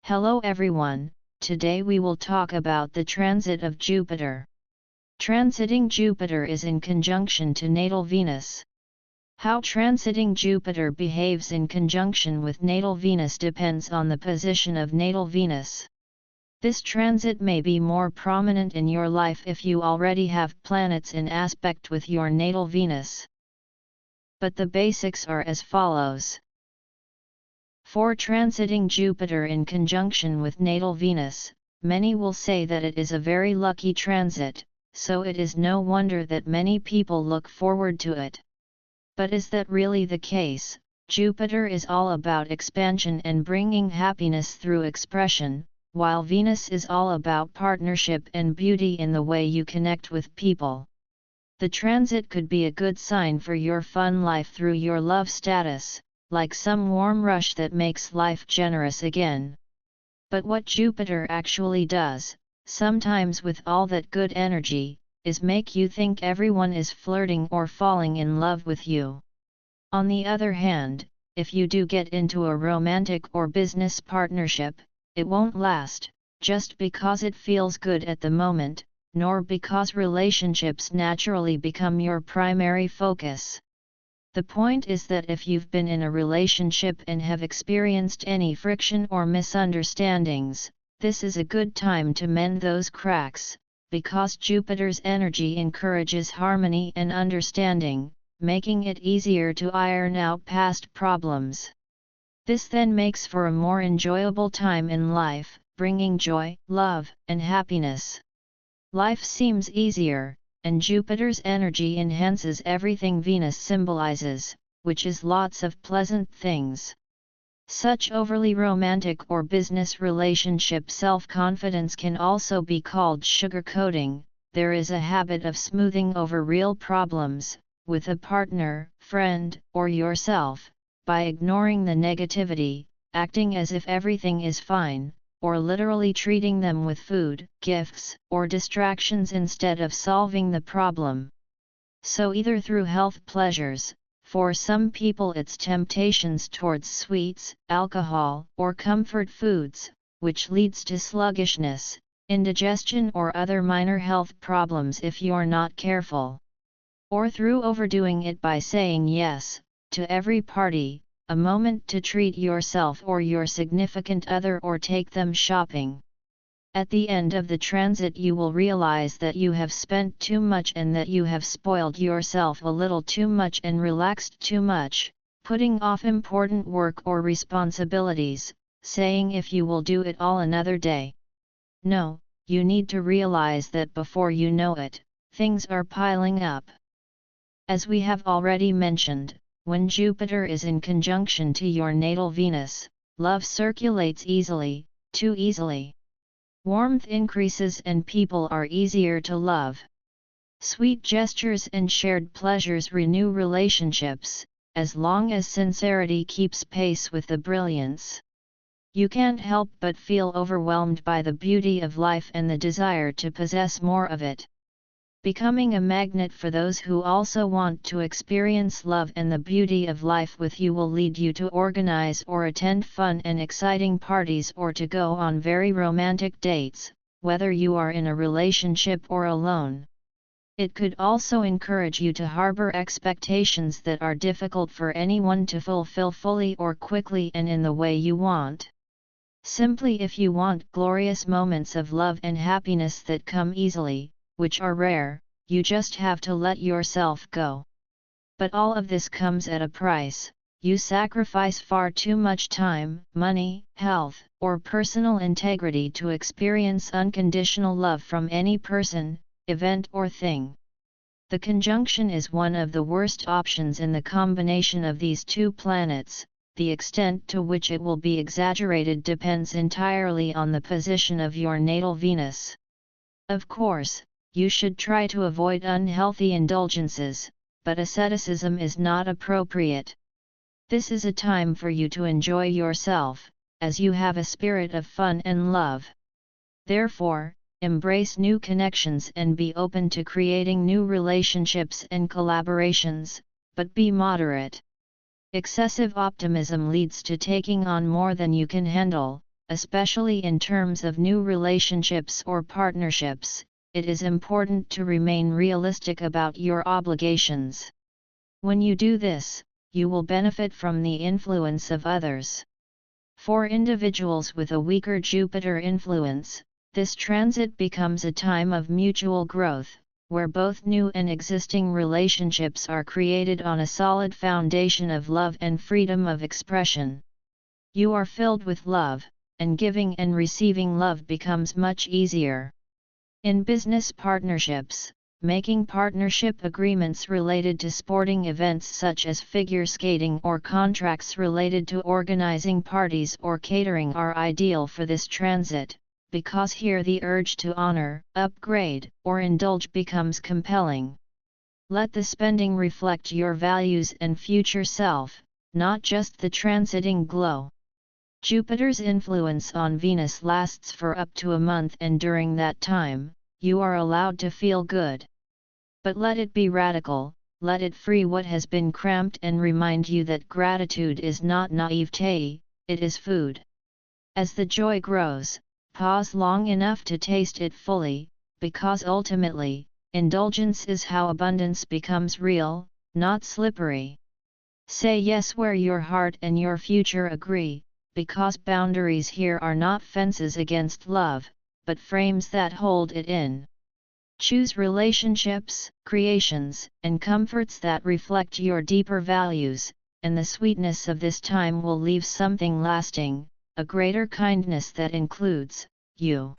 Hello everyone, today we will talk about the transit of Jupiter. Transiting Jupiter is in conjunction to natal Venus. How transiting Jupiter behaves in conjunction with natal Venus depends on the position of natal Venus. This transit may be more prominent in your life if you already have planets in aspect with your natal Venus. But the basics are as follows. For transiting Jupiter in conjunction with natal Venus, many will say that it is a very lucky transit, so it is no wonder that many people look forward to it. But is that really the case? Jupiter is all about expansion and bringing happiness through expression, while Venus is all about partnership and beauty in the way you connect with people. The transit could be a good sign for your fun life through your love status, like some warm rush that makes life generous again. But what Jupiter actually does, sometimes with all that good energy, is make you think everyone is flirting or falling in love with you. On the other hand, if you do get into a romantic or business partnership, it won't last, just because it feels good at the moment, nor because relationships naturally become your primary focus. The point is that if you've been in a relationship and have experienced any friction or misunderstandings, this is a good time to mend those cracks, because Jupiter's energy encourages harmony and understanding, making it easier to iron out past problems. This then makes for a more enjoyable time in life, bringing joy, love, and happiness. Life seems easier, and Jupiter's energy enhances everything Venus symbolizes, which is lots of pleasant things. Such overly romantic or business relationship self-confidence can also be called sugarcoating. There is a habit of smoothing over real problems, with a partner, friend, or yourself, by ignoring the negativity, acting as if everything is fine, or literally treating them with food, gifts, or distractions instead of solving the problem. So either through health pleasures, for some people it's temptations towards sweets, alcohol, or comfort foods, which leads to sluggishness, indigestion or other minor health problems if you're not careful. Or through overdoing it by saying yes to every party, a moment to treat yourself or your significant other or take them shopping. At the end of the transit you will realize that you have spent too much and that you have spoiled yourself a little too much and relaxed too much, putting off important work or responsibilities, saying if you will do it all another day. No, you need to realize that before you know it, things are piling up. As we have already mentioned, when Jupiter is in conjunction to your natal Venus, love circulates easily, too easily. Warmth increases and people are easier to love. Sweet gestures and shared pleasures renew relationships, as long as sincerity keeps pace with the brilliance. You can't help but feel overwhelmed by the beauty of life and the desire to possess more of it. Becoming a magnet for those who also want to experience love and the beauty of life with you will lead you to organize or attend fun and exciting parties or to go on very romantic dates, whether you are in a relationship or alone. It could also encourage you to harbor expectations that are difficult for anyone to fulfill fully or quickly and in the way you want. Simply if you want glorious moments of love and happiness that come easily, which are rare, you just have to let yourself go. But all of this comes at a price. You sacrifice far too much time, money, health, or personal integrity to experience unconditional love from any person, event or thing. The conjunction is one of the worst options in the combination of these two planets. The extent to which it will be exaggerated depends entirely on the position of your natal Venus. Of course, you should try to avoid unhealthy indulgences, but asceticism is not appropriate. This is a time for you to enjoy yourself, as you have a spirit of fun and love. Therefore, embrace new connections and be open to creating new relationships and collaborations, but be moderate. Excessive optimism leads to taking on more than you can handle, especially in terms of new relationships or partnerships. It is important to remain realistic about your obligations. When you do this, you will benefit from the influence of others. For individuals with a weaker Jupiter influence, this transit becomes a time of mutual growth, where both new and existing relationships are created on a solid foundation of love and freedom of expression. You are filled with love, and giving and receiving love becomes much easier. In business partnerships, making partnership agreements related to sporting events such as figure skating or contracts related to organizing parties or catering are ideal for this transit, because here the urge to honor, upgrade, or indulge becomes compelling. Let the spending reflect your values and future self, not just the transiting glow. Jupiter's influence on Venus lasts for up to a month, and during that time, you are allowed to feel good. But let it be radical, let it free what has been cramped and remind you that gratitude is not naivete, it is food. As the joy grows, pause long enough to taste it fully, because ultimately, indulgence is how abundance becomes real, not slippery. Say yes where your heart and your future agree, because boundaries here are not fences against love, but frames that hold it in. Choose relationships, creations, and comforts that reflect your deeper values, and the sweetness of this time will leave something lasting, a greater kindness that includes you.